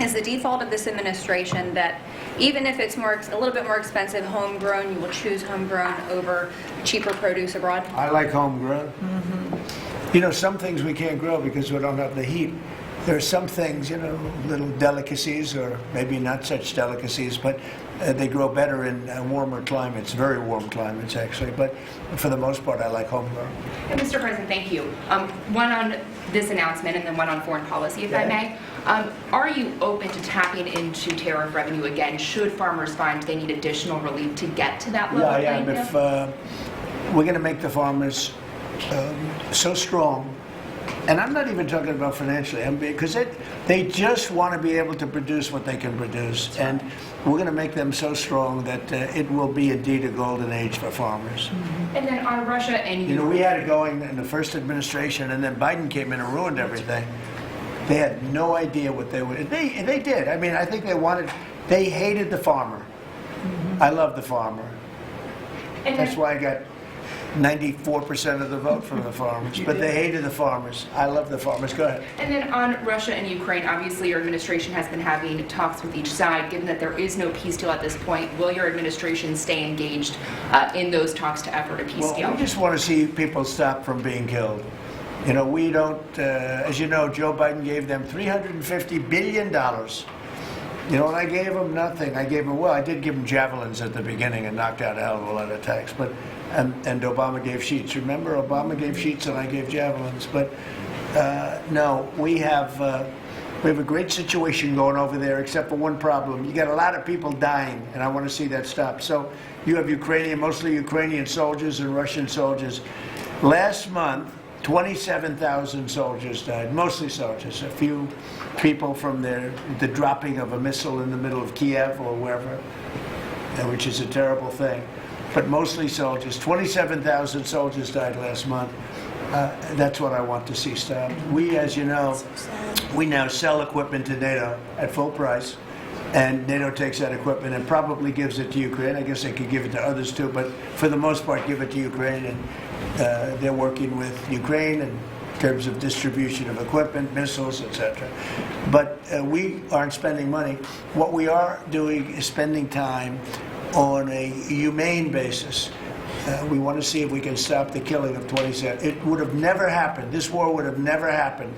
S11: is the default of this administration that even if it's a little bit more expensive homegrown, you will choose homegrown over cheaper produce abroad?
S1: I like homegrown. Some things we can't grow because we don't have the heat. There are some things, little delicacies, or maybe not such delicacies, but they grow better in warmer climates, very warm climates actually. But for the most part, I like homegrown.
S13: And Mr. President, thank you. One on this announcement and then one on foreign policy, if I may. Are you open to tapping into tariff revenue again should farmers find they need additional relief to get to that level?
S1: Yeah, if we're going to make the farmers so strong, and I'm not even talking about financially, because they just want to be able to produce what they can produce, and we're going to make them so strong that it will be indeed a golden age for farmers.
S13: And then on Russia and
S1: We had it going in the first administration, and then Biden came in and ruined everything. They had no idea what they would. They did. I mean, I think they hated the farmer. I love the farmer.
S13: And
S1: That's
S13: then,
S1: why I got 94% of the vote from the farmers, but they hated the farmers. I love the farmers. Go ahead.
S13: and then on Russia and Ukraine, obviously your administration has been having talks with each side. Given that there is no peace deal at this point, will your administration stay engaged in those talks to effort a peace deal?
S1: Well, we just want to see people stop from being killed. We don't, as you know, Joe Biden gave them $350 billion. You know what I gave them? Nothing. I did give them javelins at the beginning and knocked out a hell of a lot of attacks. But and Obama gave sheets. Remember, Obama gave sheets and I gave javelins. But no, we have a great situation going over there, except for one problem. You got a lot of people dying, and I want to see that stop. So you have mostly Ukrainian soldiers and Russian soldiers. Last month, 27,000 soldiers died, mostly soldiers. A few people from the dropping of a missile in the middle of Kiev or wherever, which is a terrible thing. But mostly soldiers. 27,000 soldiers died last month. That's what I want to see stop. We, as you know, we now sell equipment to NATO at full price, and NATO takes that equipment and probably gives it to Ukraine. I guess they could give it to others too, but for the most part, give it to Ukraine. And they're working with Ukraine in terms of distribution of equipment, missiles, etc. But we aren't spending money. What we are doing is spending time on a humane basis. We want to see if we can stop the killing of 27. It would have never happened. This war would have never happened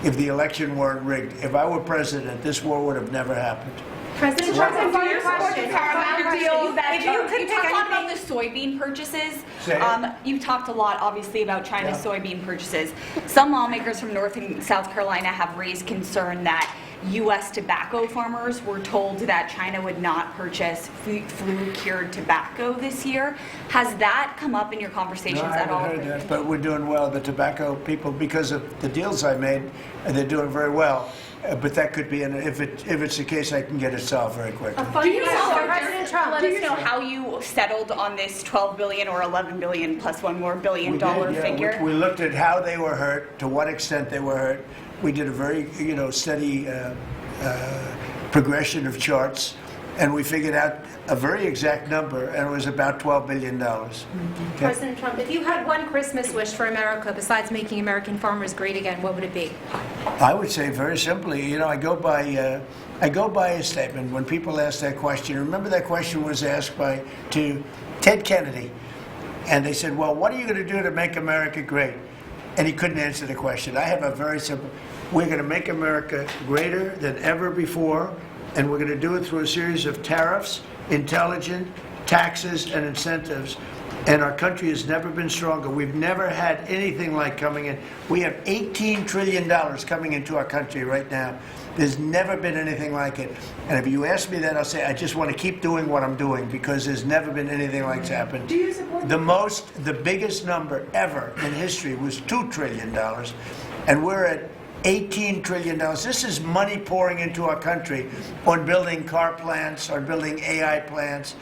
S1: if the election weren't rigged. If I were president, this war would have never happened.
S13: President,
S10: Do you support the Paramount deal that
S13: you talked a lot about the soybean purchases.
S1: Say it.
S13: You've talked a lot, obviously, about China's soybean purchases. Some lawmakers from North and South Carolina have raised concern that U.S. tobacco farmers were told that China would not purchase flu-cured tobacco this year. Has that come up in your conversations at all?
S1: I haven't heard that, but we're doing well. The tobacco people, because of the deals I made, they're doing very well. But that could be, if it's the case, I can get it solved very quickly.
S13: Do you let us know how you settled on this $12 billion or $11 billion plus one more $billion figure?
S1: We looked at how they were hurt, to what extent they were hurt. We did a very steady progression of charts, and we figured out a very exact number, and it was about $12 billion. Okay?
S10: President Trump, if you had one Christmas wish for America besides making American farmers great again, what would it be?
S1: I would say very simply, you know, I go by a statement when people ask that question. Remember that question was asked to Ted Kennedy, and they said, well, what are you going to do to make America great? And he couldn't answer the question. I have a very simple, we're going to make America greater than ever before, and we're going to do it through a series of tariffs, intelligent taxes, and incentives. And our country has never been stronger. We've never had anything like coming in. We have $18 trillion coming into our country right now. There's never been anything like it. And if you ask me that, I'll say I just want to keep doing what I'm doing because there's never been anything like it's happened.
S12: Do you support
S1: the biggest number ever in history was $2 trillion, and we're at $18 trillion. This is money pouring into our country on building car plants, on building AI plants.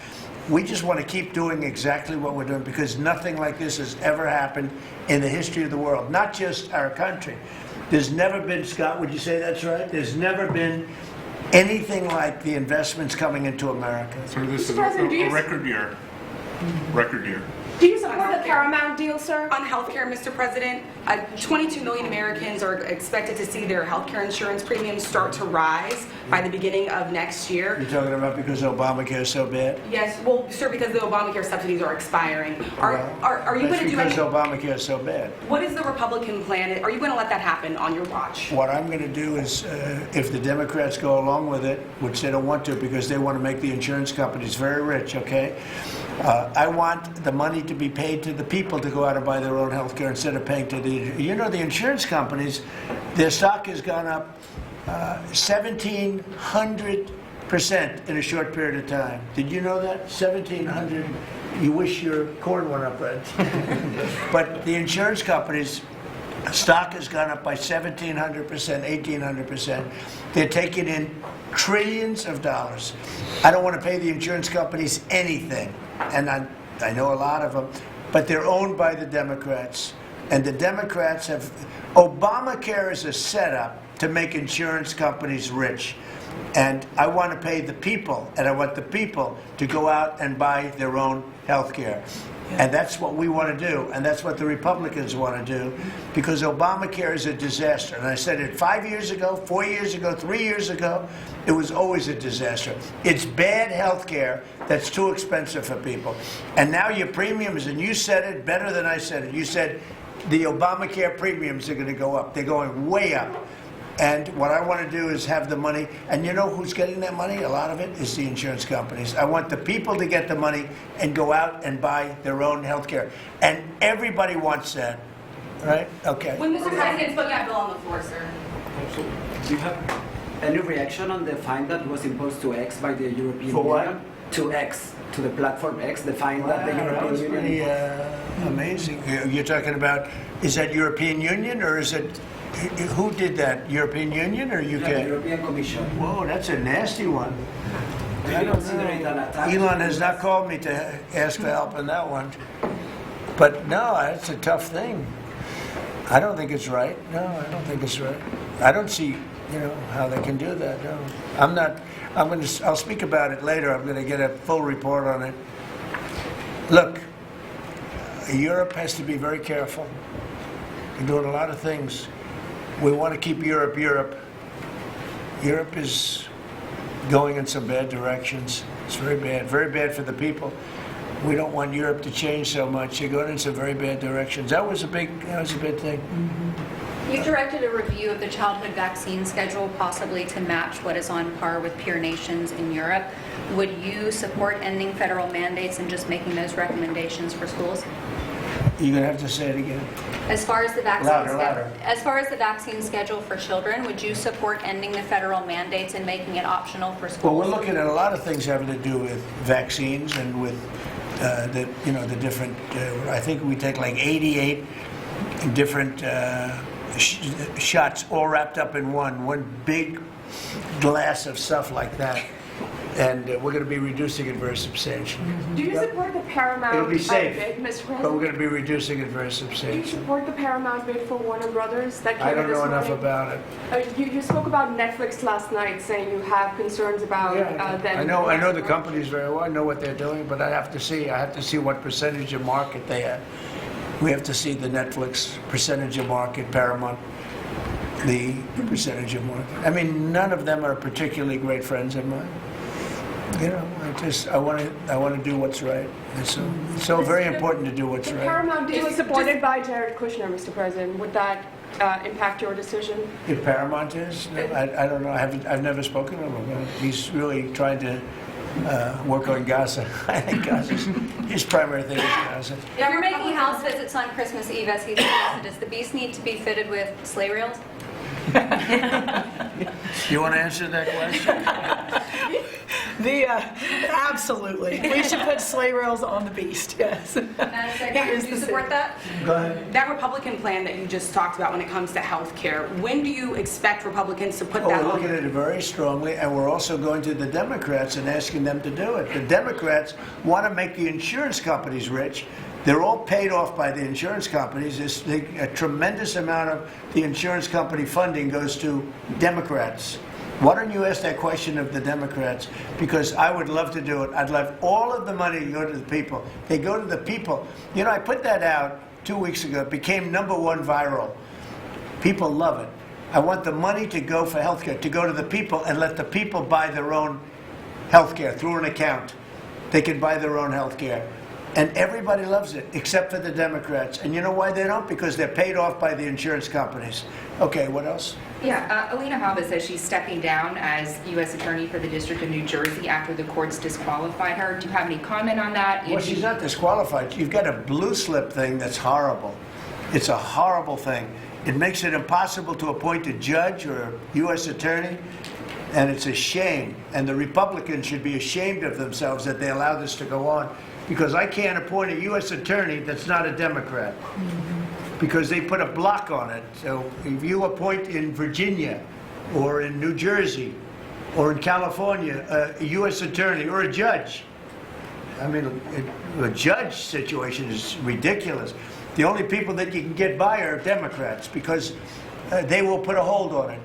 S1: We just want to keep doing exactly what we're doing because nothing like this has ever happened in the history of the world, not just our country. There's never been, Scott, would you say that's right? There's never been anything like the investments coming into America.
S4: So this is
S12: President,
S4: a record year. Record year.
S12: Do you support the Paramount deal, sir?
S15: On healthcare, Mr. President, 22 million Americans are expected to see their healthcare insurance premiums start to rise by the beginning of next year.
S1: You're talking about because Obamacare is so bad?
S15: Yes, well, sir, because the Obamacare subsidies are expiring. Are you going to do
S1: That's
S15: anything?
S1: because Obamacare is so bad.
S15: What is the Republican plan? Are you going to let that happen on your watch?
S1: What I'm going to do is, if the Democrats go along with it, which they don't want to because they want to make the insurance companies very rich, okay? I want the money to be paid to the people to go out and buy their own health care instead of paying to the, you know, the insurance companies, their stock has gone up 1,700% in a short period of time. Did you know that? 1,700. You wish your corn went up, right? But the insurance companies, stock has gone up by 1,700%, 1,800%. They're taking in trillions of dollars. I don't want to pay the insurance companies anything, and I know a lot of them, but they're owned by the Democrats. And the Democrats have, Obamacare is a setup to make insurance companies rich. And I want to pay the people, and I want the people to go out and buy their own health care. And that's what we want to do, and that's what the Republicans want to do, because Obamacare is a disaster. And I said it 5 years ago, 4 years ago, 3 years ago, it was always a disaster. It's bad health care that's too expensive for people. And now your premiums, and you said it better than I said it, you said the Obamacare premiums are going to go up. They're going way up. And what I want to do is have the money, and you know who's getting that money? A lot of it is the insurance companies. I want the people to get the money and go out and buy their own health care. And everybody wants that, right? Okay.
S15: When Mr. President's putting that bill on the floor, sir.
S16: Do you have any reaction on the fine that was imposed to X by the European
S1: For what?
S16: Union? To X, to the platform X, the fine that the
S1: Wow, that
S16: European
S1: was
S16: Union
S1: pretty
S16: imposed?
S1: amazing. You're talking about, is that European Union, or is it, who did that? European Union or UK?
S16: Yeah, the European Commission.
S1: Whoa, that's a nasty one.
S16: Do
S1: I
S16: you
S1: don't
S16: consider it an
S1: know.
S16: attack?
S1: Elon has not called me to ask for help on that one. But no, that's a tough thing. I don't think it's right. No, I don't think it's right. I don't see, you know, how they can do that. No, I'm not. I'll speak about it later. I'm going to get a full report on it. Look, Europe has to be very careful. They're doing a lot of things. We want to keep Europe, Europe. Europe is going in some bad directions. It's very bad for the people. We don't want Europe to change so much. They're going in some very bad directions. That was a big thing.
S11: You directed a review of the childhood vaccine schedule, possibly to match what is on par with peer nations in Europe. Would you support ending federal mandates and just making those recommendations for schools?
S1: You're going to have to say it again.
S11: As far as the vaccine
S1: Louder.
S11: As far as the vaccine schedule for children, would you support ending the federal mandates and making it optional for schools?
S1: Well, we're looking at a lot of things having to do with vaccines and with the different. I think we take like 88 different shots all wrapped up in one big glass of stuff like that. And we're going to be reducing it very substantially.
S17: Do you support the Paramount
S1: It'll be safe,
S17: bid, Mr. President?
S1: but we're going to be reducing it very
S17: Do you
S1: substantially.
S17: support the Paramount bid for Warner Brothers that came
S1: I don't
S17: this
S1: know enough
S17: morning?
S1: about it.
S17: You spoke about Netflix last night, saying you have concerns about them.
S1: I know the companies very well. I know what they're doing, but I have to see what percentage of market they have. We have to see the Netflix percentage of market, Paramount, the percentage of market. I mean, none of them are particularly great friends of mine. You know, I want to do what's right. It's so very important to do what's
S17: The
S1: right.
S17: Paramount deal is supported by Jared Kushner, Mr. President. Would that impact your decision?
S1: If Paramount is, no, I don't know. I've never spoken to him. He's really trying to work on Gaza. I think his primary thing is Gaza.
S11: If you're making house visits on Christmas Eve, as he suggested, does the Beast need to be fitted with sleigh rails?
S1: You want to answer that question?
S3: Absolutely. We should put sleigh rails on the Beast, yes.
S11: Madam Secretary, do you support that?
S1: Go ahead.
S15: That Republican plan that you just talked about when it comes to health care, when do you expect Republicans to put that
S1: We're
S15: on?
S1: looking at it very strongly, and we're also going to the Democrats and asking them to do it. The Democrats want to make the insurance companies rich. They're all paid off by the insurance companies. A tremendous amount of the insurance company funding goes to Democrats. Why don't you ask that question of the Democrats? Because I would love to do it. I'd love all of the money to go to the people. They go to the people. You know, I put that out 2 weeks ago. It became #1 viral. People love it. I want the money to go for healthcare, to go to the people and let the people buy their own healthcare through an account. They can buy their own healthcare. And everybody loves it, except for the Democrats. And you know why they don't? Because they're paid off by the insurance companies. Okay, what else?
S18: Yeah, Alina Habba says she's stepping down as U.S. Attorney for the District of New Jersey after the courts disqualified her. Do you have any comment on that?
S1: Well, she's not disqualified. You've got a blue slip thing that's horrible. It's a horrible thing. It makes it impossible to appoint a judge or a U.S. attorney, and it's a shame. And the Republicans should be ashamed of themselves that they allow this to go on, because I can't appoint a U.S. attorney that's not a Democrat, because they put a block on it. So if you appoint in Virginia or in New Jersey or in California a U.S. attorney or a judge, I mean, a judge situation is ridiculous. The only people that you can get by are Democrats, because they will put a hold on it.